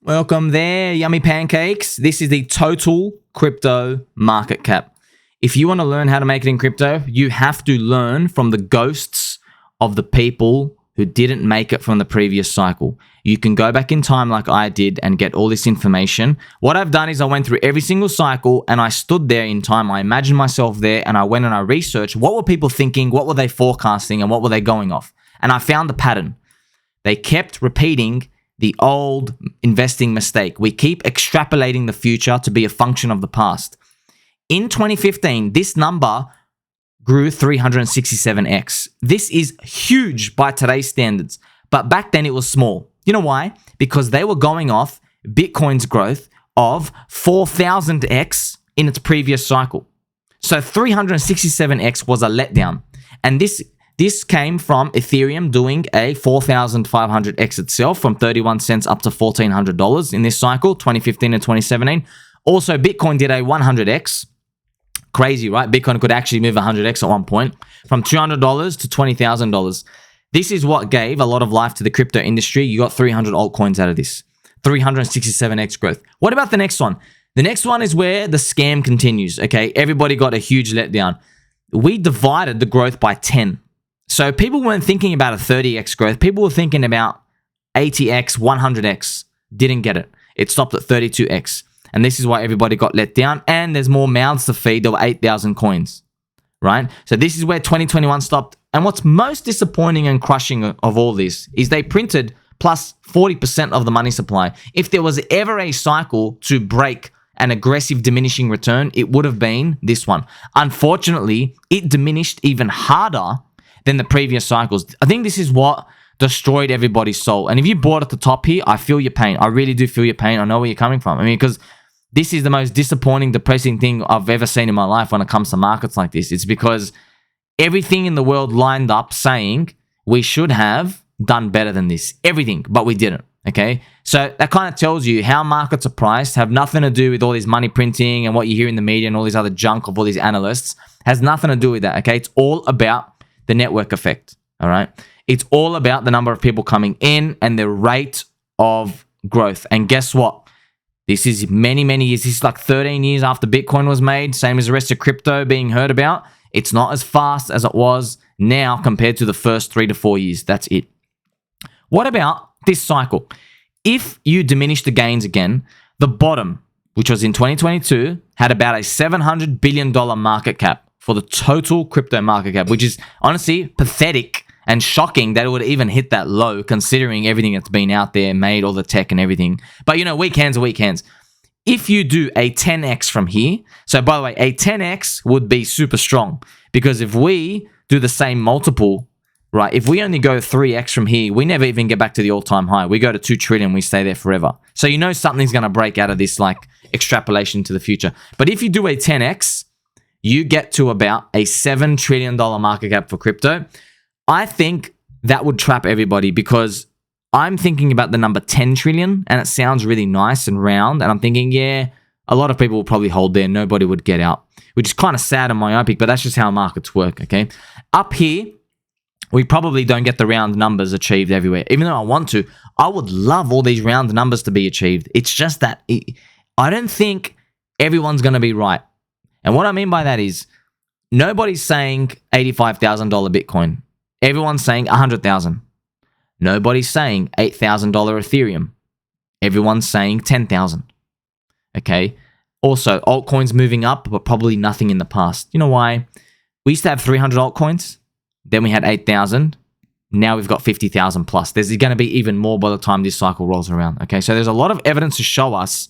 Welcome there, yummy pancakes. This is the total crypto market cap. If you want to learn how to make it in crypto, you have to learn from the ghosts of the people who didn't make it from the previous cycle. You can go back in time like I did and get all this information. What I've done is I went through every single cycle and I stood there in time. I imagined myself there and I went and I researched what were people thinking, what were they forecasting, and what were they going off. And I found the pattern. They kept repeating the old investing mistake. We keep extrapolating the future to be a function of the past. In 2015, this number grew 367x. This is huge by today's standards, but back then it was small. You know why? Because they were going off Bitcoin's growth of 4,000x in its previous cycle. So 367x was a letdown. And this came from Ethereum doing a 4,500x itself from 31 cents up to $1,400 in this cycle, 2015 and 2017. Also, Bitcoin did a 100x. Crazy, right? Bitcoin could actually move 100x at one point from $200 to $20,000. This is what gave a lot of life to the crypto industry. You got 300 altcoins out of this. 367x growth. What about the next one? The next one is where the scam continues, okay? Everybody got a huge letdown. We divided the growth by 10. So people weren't thinking about a 30x growth. People were thinking about 80x, 100x. Didn't get it. It stopped at 32x. And this is why everybody got let down. And there's more mouths to feed. There were 8,000 coins, right? So this is where 2021 stopped. And what's most disappointing and crushing of all this is they printed plus 40% of the money supply. If there was ever a cycle to break an aggressive diminishing return, it would have been this one. Unfortunately, it diminished even harder than the previous cycles. I think this is what destroyed everybody's soul. And if you bought at the top here, I feel your pain. I really do feel your pain. I know where you're coming from. I mean, because this is the most disappointing, depressing thing I've ever seen in my life when it comes to markets like this. It's because everything in the world lined up saying we should have done better than this. Everything, but we didn't. Okay? So that kind of tells you how markets are priced, have nothing to do with all this money printing and what you hear in the media and all this other junk of all these analysts. Has nothing to do with that. Okay? It's all about the network effect, all right? It's all about the number of people coming in and the rate of growth. And guess what? This is many, many years. This is like 13 years after Bitcoin was made, same as the rest of crypto being heard about. It's not as fast as it was now compared to the first 3 to 4 years. That's it. What about this cycle? If you diminish the gains again, the bottom, which was in 2022, had about a $700 billion market cap for the total crypto market cap, which is honestly pathetic and shocking that it would even hit that low considering everything that's been out there, made, all the tech and everything. But you know, weak hands are weak hands. If you do a 10x from here, so by the way, a 10x would be super strong because if we do the same multiple, right, if we only go 3x from here, we never even get back to the all-time high. We go to 2 trillion, we stay there forever. So you know something's going to break out of this like extrapolation to the future. But if you do a 10x, you get to about a $7 trillion market cap for crypto. I think that would trap everybody because I'm thinking about the number 10 trillion and it sounds really nice and round. And I'm thinking, yeah, a lot of people will probably hold there. Nobody would get out, which is kind of sad and myopic, but that's just how markets work, okay? Up here, we probably don't get the round numbers achieved everywhere. Even though I want to, I would love all these round numbers to be achieved. It's just that I don't think everyone's going to be right. And what I mean by that is nobody's saying $85,000 Bitcoin. Everyone's saying 100,000. Nobody's saying $8,000 Ethereum. Everyone's saying 10,000. Okay. Also, altcoins moving up, but probably nothing in the past. You know why? We used to have 300 altcoins. Then we had 8,000. Now we've got 50,000 plus. There's going to be even more by the time this cycle rolls around. Okay. So there's a lot of evidence to show us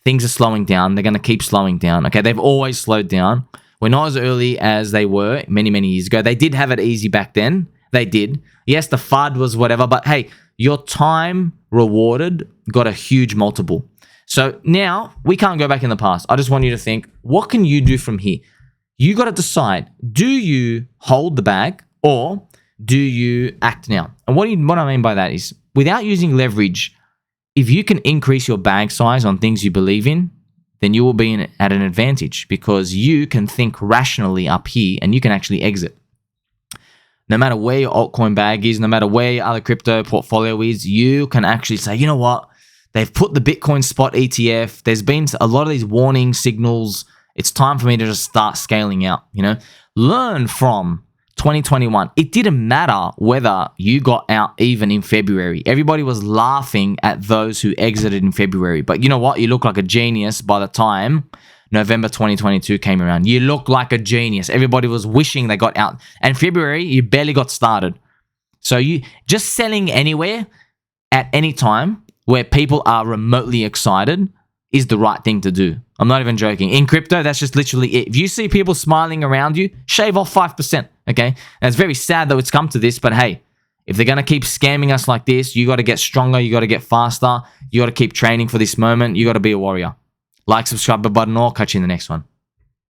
things are slowing down. They're going to keep slowing down. Okay, they've always slowed down. We're not as early as they were many, many years ago. They did have it easy back then. They did. Yes, the FUD was whatever, but hey, your time rewarded got a huge multiple. So now we can't go back in the past. I just want you to think, what can you do from here? You got to decide, do you hold the bag or do you act now? And what I mean by that is without using leverage, if you can increase your bag size on things you believe in, then you will be at an advantage because you can think rationally up here and you can actually exit. No matter where your altcoin bag is, no matter where your other crypto portfolio is, you can actually say, you know what? They've put the Bitcoin spot ETF. There's been a lot of these warning signals. It's time for me to just start scaling out, Learn from 2021. It didn't matter whether you got out even in February. Everybody was laughing at those who exited in February. But you know what? You look like a genius by the time November 2022 came around. You look like a genius. Everybody was wishing they got out. And February, you barely got started. So you just selling anywhere at any time where people are remotely excited is the right thing to do. I'm not even joking. In crypto, that's just literally it. If you see people smiling around you, shave off 5%, okay? And it's very sad that it's come to this, but hey, if they're going to keep scamming us like this, you got to get stronger, you got to get faster, you got to keep training for this moment, you got to be a warrior. Like, subscribe button, or catch you in the next one.